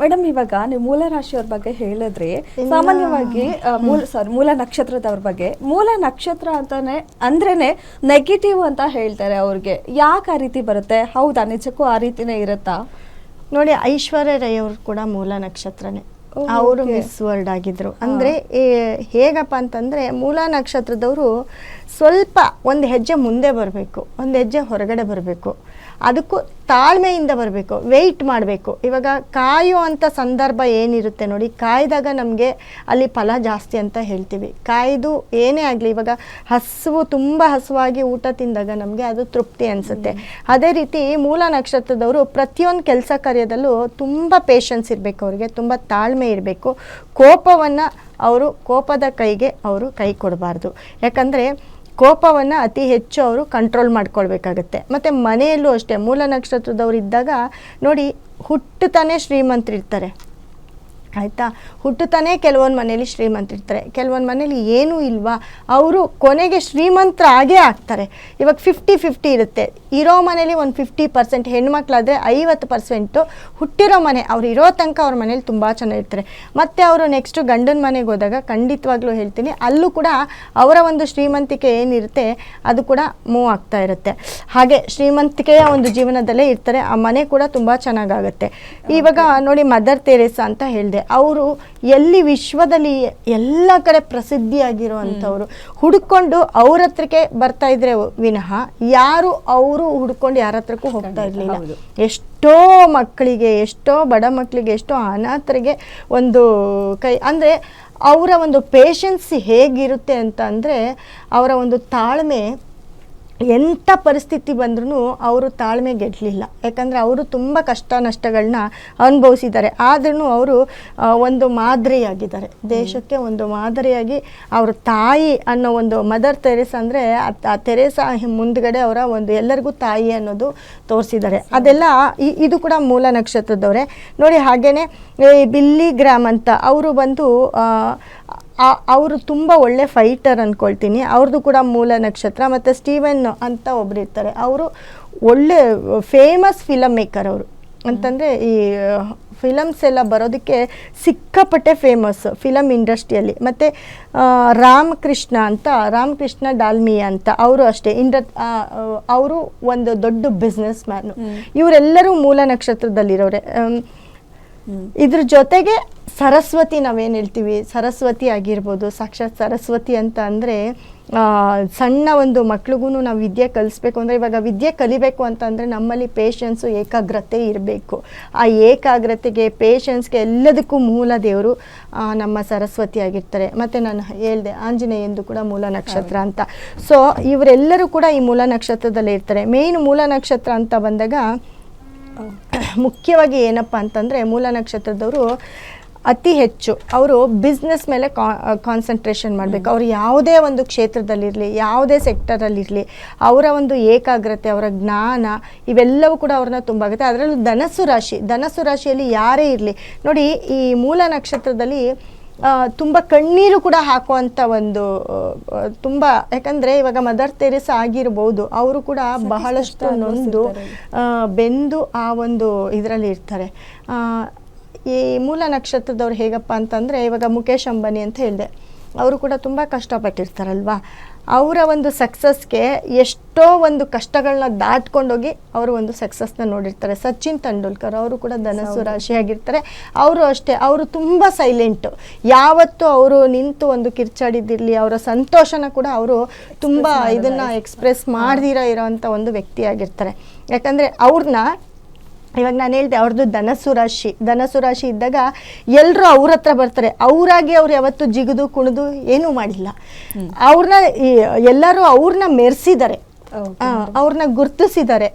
Madam, ಇವಾಗ ನೀವು ಮೂಲ ರಾಶಿಯವ್ರ ಬಗ್ಗೆ ಹೇಳಿದ್ರಿ. ಸಾಮಾನ್ಯವಾಗಿ ಮೂಲ ನಕ್ಷತ್ರದವ್ರ ಬಗ್ಗೆ, ಮೂಲ ನಕ್ಷತ್ರ ಅಂದ್ರೇನೆ ನೆಗೆಟಿವ್ ಅಂತ ಹೇಳ್ತಾರೆ. ಅವ್ರಿಗೆ ಯಾಕೆ ಆ ರೀತಿ ಬರುತ್ತೆ? ಹೌದಾ, ನಿಜಕ್ಕೂ ಆ ರೀತಿನೇ ಇರುತ್ತಾ? ನೋಡಿ, ಐಶ್ವರ್ಯ ರೈ ಅವರು ಕೂಡ ಮೂಲ ನಕ್ಷತ್ರನೇ. ಅವರು ಮಿಸ್ ವರ್ಲ್ಡ್ ಆಗಿದ್ರು. ಅಂದ್ರೆ ಹೇಗಪ್ಪ ಅಂತಂದ್ರೆ, ಮೂಲ ನಕ್ಷತ್ರದವರು ಸ್ವಲ್ಪ ಒಂದು ಹೆಜ್ಜೆ ಮುಂದೆ ಬರಬೇಕು, ಒಂದು ಹೆಜ್ಜೆ ಹೊರಗಡೆ ಬರಬೇಕು. ಅದಕ್ಕೂ ತಾಳ್ಮೆಯಿಂದ ಬರಬೇಕು, ವೆಯ್ಟ್ ಮಾಡಬೇಕು. ಇವಾಗ ಕಾಯುವಂಥ ಸಂದರ್ಭ ಏನಿರುತ್ತೆ ನೋಡಿ, ಕಾಯ್ದಾಗ ನಮಗೆ ಅಲ್ಲಿ ಫಲ ಜಾಸ್ತಿ ಅಂತ ಹೇಳ್ತೀವಿ. ಕಾಯ್ದು ಏನೇ ಆಗಲಿ, ಇವಾಗ ತುಂಬ ಹಸುವಾಗಿ ಊಟ ತಿಂದಾಗ ನಮಗೆ ಅದು ತೃಪ್ತಿ ಅನಿಸುತ್ತೆ. ಅದೇ ರೀತಿ ಮೂಲ ನಕ್ಷತ್ರದವರು ಪ್ರತಿಯೊಂದು ಕೆಲಸ ಕಾರ್ಯದಲ್ಲೂ ತುಂಬ ಪೇಷನ್ಸ್ ಇರಬೇಕು, ಅವರಿಗೆ ತುಂಬ ತಾಳ್ಮೆ ಇರಬೇಕು. ಕೋಪದ ಕೈಗೆ ಅವರು ಕೈ ಕೊಡಬಾರ್ದು. ಯಾಕಂದರೆ ಕೋಪವನ್ನು ಅತಿ ಹೆಚ್ಚು ಅವರು ಕಂಟ್ರೋಲ್ ಮಾಡ್ಕೊಳ್ಬೇಕಾಗತ್ತೆ. ಮತ್ತು ಮನೆಯಲ್ಲೂ ಅಷ್ಟೇ, ಮೂಲ ನಕ್ಷತ್ರದವ್ರು ಇದ್ದಾಗ ನೋಡಿ, ಹುಟ್ಟುತ್ತಾನೆ ಶ್ರೀಮಂತರಿರ್ತಾರೆ, ಆಯಿತಾ. ಹುಟ್ಟುತ್ತಾನೆ ಕೆಲವೊಂದು ಮನೇಲಿ ಶ್ರೀಮಂತರಿರ್ತಾರೆ, ಕೆಲವೊಂದು ಮನೇಲಿ ಏನೂ ಇಲ್ವಾ, ಅವರು ಕೊನೆಗೆ ಶ್ರೀಮಂತರ ಆಗೇ ಆಗ್ತಾರೆ. ಇವಾಗ 50-50 ಇರುತ್ತೆ. ಇರೋ ಮನೇಲಿ ಒಂದು 50%, ಹೆಣ್ಮಕ್ಳಾದರೆ 50% ಹುಟ್ಟಿರೋ ಮನೆ, ಅವ್ರು ಇರೋ ತನಕ ಅವ್ರ ಮನೇಲಿ ತುಂಬ ಚೆನ್ನಾಗಿರ್ತಾರೆ. ಮತ್ತು ಅವರು ನೆಕ್ಸ್ಟು ಗಂಡನ ಮನೆಗೆ ಹೋದಾಗ ಖಂಡಿತವಾಗ್ಲೂ ಹೇಳ್ತೀನಿ, ಅಲ್ಲೂ ಕೂಡ ಅವರ ಒಂದು ಶ್ರೀಮಂತಿಕೆ ಏನಿರುತ್ತೆ ಅದು ಕೂಡ ಮೂವ್ ಆಗ್ತಾ ಇರುತ್ತೆ. ಹಾಗೆ ಶ್ರೀಮಂತಿಕೆಯ ಒಂದು ಜೀವನದಲ್ಲೇ ಇರ್ತಾರೆ, ಆ ಮನೆ ಕೂಡ ತುಂಬ ಚೆನ್ನಾಗಾಗುತ್ತೆ. ಇವಾಗ ನೋಡಿ, ಮದರ್ ತೆರೇಸಾ ಅಂತ ಹೇಳಿದೆ, ಅವರು ಎಲ್ಲಿ ವಿಶ್ವದಲ್ಲಿ ಎಲ್ಲ ಕಡೆ ಪ್ರಸಿದ್ಧಿಯಾಗಿರುವಂಥವ್ರು. ಹುಡ್ಕೊಂಡು ಅವ್ರ ಹತ್ರಕ್ಕೆ ಬರ್ತಾ ಇದ್ರೆ ವಿನಃ ಯಾರು ಅವರು ಹುಡ್ಕೊಂಡು ಯಾರ ಹತ್ರಕ್ಕೂ ಹೋಗ್ತಾ ಇರಲಿಲ್ಲ. ಎಷ್ಟೋ ಮಕ್ಕಳಿಗೆ, ಎಷ್ಟೋ ಬಡ ಮಕ್ಕಳಿಗೆ, ಎಷ್ಟೋ ಅನಾಥರಿಗೆ ಒಂದು ಕೈ, ಅಂದರೆ ಅವರ ಒಂದು ಪೇಷನ್ಸ್ ಹೇಗಿರುತ್ತೆ ಅಂತ ಅಂದರೆ, ಅವರ ಒಂದು ತಾಳ್ಮೆ ಎಂಥ ಪರಿಸ್ಥಿತಿ ಬಂದ್ರೂ ಅವರು ತಾಳ್ಮೆ ಗೆಡಲಿಲ್ಲ. ಯಾಕಂದರೆ ಅವರು ತುಂಬ ಕಷ್ಟ ನಷ್ಟಗಳನ್ನ ಅನುಭವಿಸಿದ್ದಾರೆ. ಆದ್ರೂ ಅವರು ಒಂದು ಮಾದರಿಯಾಗಿದ್ದಾರೆ, ದೇಶಕ್ಕೆ ಒಂದು ಮಾದರಿಯಾಗಿ. ಅವ್ರ ತಾಯಿ ಅನ್ನೋ ಒಂದು ಮದರ್ ತೆರೇಸಾ ಅಂದರೆ ಆ ತೆರೇಸಾ ಮುಂದ್ಗಡೆ ಅವರ ಒಂದು ಎಲ್ಲರಿಗೂ ತಾಯಿ ಅನ್ನೋದು ತೋರಿಸಿದ್ದಾರೆ. ಅದೆಲ್ಲ ಇದು ಕೂಡ ಮೂಲ ನಕ್ಷತ್ರದವರೇ ನೋಡಿ. ಹಾಗೆಯೇ ಬಿಲ್ಲಿ ಗ್ರಾಮ್ ಅಂತ ಅವರು ಬಂದು ಅವರು ತುಂಬ ಒಳ್ಳೆ ಫೈಟರ್ ಅಂದ್ಕೊಳ್ತೀನಿ, ಅವ್ರದ್ದು ಕೂಡ ಮೂಲ ನಕ್ಷತ್ರ. ಮತ್ತು ಸ್ಟೀವನ್ ಅಂತ ಒಬ್ರು ಇರ್ತಾರೆ, ಅವರು ಒಳ್ಳೆ ಫೇಮಸ್ ಫಿಲಮ್ ಮೇಕರ್. ಅವರು ಅಂತಂದರೆ ಈ ಫಿಲಮ್ಸ್ ಎಲ್ಲ ಬರೋದಕ್ಕೆ ಸಿಕ್ಕಾಪಟ್ಟೆ ಫೇಮಸ್ ಫಿಲಮ್ ಇಂಡಸ್ಟ್ರಿಯಲ್ಲಿ. ಮತ್ತು ರಾಮಕೃಷ್ಣ ಡಾಲ್ಮಿಯಾ ಅಂತ ಅವರು ಅಷ್ಟೇ ಅವರು ಒಂದು ದೊಡ್ಡ ಬಿಸ್ನೆಸ್ ಮ್ಯಾನು. ಇವರೆಲ್ಲರೂ ಮೂಲ ನಕ್ಷತ್ರದಲ್ಲಿರೋರೆ. ಇದ್ರ ಜೊತೆಗೆ ಸರಸ್ವತಿ, ನಾವೇನು ಹೇಳ್ತೀವಿ ಸರಸ್ವತಿ ಆಗಿರ್ಬೋದು, ಸಾಕ್ಷಾತ್ ಸರಸ್ವತಿ ಅಂತ ಅಂದರೆ ಸಣ್ಣ ಒಂದು ಮಕ್ಳಿಗೂ ನಾವು ವಿದ್ಯೆ ಕಲಿಸ್ಬೇಕು ಅಂದರೆ, ಇವಾಗ ವಿದ್ಯೆ ಕಲಿಬೇಕು ಅಂತಂದರೆ ನಮ್ಮಲ್ಲಿ ಪೇಷನ್ಸು, ಏಕಾಗ್ರತೆ ಇರಬೇಕು. ಆ ಏಕಾಗ್ರತೆಗೆ, ಪೇಷನ್ಸ್ಗೆ ಎಲ್ಲದಕ್ಕೂ ಮೂಲ ದೇವರು ನಮ್ಮ ಸರಸ್ವತಿ ಆಗಿರ್ತಾರೆ. ಮತ್ತು ನಾನು ಹೇಳಿದೆ ಆಂಜನೇಯಂದು ಕೂಡ ಮೂಲ ನಕ್ಷತ್ರ ಅಂತ. ಸೊ ಇವರೆಲ್ಲರೂ ಕೂಡ ಈ ಮೂಲ ನಕ್ಷತ್ರದಲ್ಲೇ ಇರ್ತಾರೆ. ಮೇಯ್ನ್ ಮೂಲ ನಕ್ಷತ್ರ ಅಂತ ಬಂದಾಗ ಮುಖ್ಯವಾಗಿ ಏನಪ್ಪ ಅಂತಂದರೆ, ಮೂಲ ನಕ್ಷತ್ರದವರು ಅತಿ ಹೆಚ್ಚು ಅವರು ಬಿಸ್ನೆಸ್ ಮೇಲೆ ಕಾನ್ಸಂಟ್ರೇಷನ್ ಮಾಡಬೇಕು. ಅವರು ಯಾವುದೇ ಒಂದು ಕ್ಷೇತ್ರದಲ್ಲಿರಲಿ, ಯಾವುದೇ ಸೆಕ್ಟರಲ್ಲಿರಲಿ, ಅವರ ಒಂದು ಏಕಾಗ್ರತೆ, ಅವರ ಜ್ಞಾನ ಇವೆಲ್ಲವೂ ಕೂಡ ಅವ್ರನ್ನ ತುಂಬ ಆಗುತ್ತೆ. ಅದರಲ್ಲೂ ಧನಸ್ಸು ರಾಶಿಯಲ್ಲಿ ಯಾರೇ ಇರಲಿ ನೋಡಿ, ಈ ಮೂಲ ನಕ್ಷತ್ರದಲ್ಲಿ ತುಂಬ ಕಣ್ಣೀರು ಕೂಡ ಹಾಕುವಂಥ ಒಂದು ತುಂಬ, ಯಾಕಂದರೆ ಇವಾಗ ಮದರ್ ತೆರೇಸಾ ಆಗಿರ್ಬೋದು, ಅವರು ಕೂಡ ಬಹಳಷ್ಟು ನೊಂದು ಬೆಂದು ಆ ಒಂದು ಇದರಲ್ಲಿ ಇರ್ತಾರೆ. ಈ ಮೂಲ ನಕ್ಷತ್ರದವ್ರು ಹೇಗಪ್ಪ ಅಂತಂದರೆ, ಇವಾಗ ಮುಖೇಶ್ ಅಂಬಾನಿ ಅಂತ ಹೇಳಿದೆ, ಅವರು ಕೂಡ ತುಂಬ ಕಷ್ಟಪಟ್ಟಿರ್ತಾರಲ್ವ. ಅವರ ಒಂದು ಸಕ್ಸಸ್ಗೆ ಎಷ್ಟೋ ಒಂದು ಕಷ್ಟಗಳನ್ನ ದಾಟ್ಕೊಂಡೋಗಿ ಅವರು ಒಂದು ಸಕ್ಸಸ್ನ ನೋಡಿರ್ತಾರೆ. ಸಚಿನ್ ತೆಂಡೂಲ್ಕರ್ ಅವರು ಕೂಡ ಧನಸ್ಸು ರಾಶಿಯಾಗಿರ್ತಾರೆ. ಅವರು ಅಷ್ಟೇ, ಅವರು ತುಂಬ ಸೈಲೆಂಟು. ಯಾವತ್ತೂ ಅವರು ನಿಂತು ಒಂದು ಕಿರ್ಚಾಡಿದ್ದಿರಲಿ, ಅವರ ಸಂತೋಷನ ಕೂಡ ಅವರು ತುಂಬ ಇದನ್ನು ಎಕ್ಸ್ಪ್ರೆಸ್ ಮಾಡ್ದಿರೋ ಅಂಥ ಒಂದು ವ್ಯಕ್ತಿಯಾಗಿರ್ತಾರೆ. ಯಾಕಂದರೆ ಇವಾಗ ನಾನು ಹೇಳ್ದೆ, ಅವ್ರದ್ದು ಧನಸ್ಸು ರಾಶಿ ಇದ್ದಾಗ ಎಲ್ಲರೂ ಅವ್ರ ಹತ್ರ ಬರ್ತಾರೆ. ಅವರಾಗಿ ಅವ್ರು ಯಾವತ್ತು ಜಿಗಿದು ಕುಣಿದು ಏನೂ ಮಾಡಿಲ್ಲ. ಎಲ್ಲರೂ ಅವ್ರನ್ನ ಮೆರೆಸಿದ್ದಾರೆ, ಅವ್ರನ್ನ ಗುರ್ತಿಸಿದ್ದಾರೆ.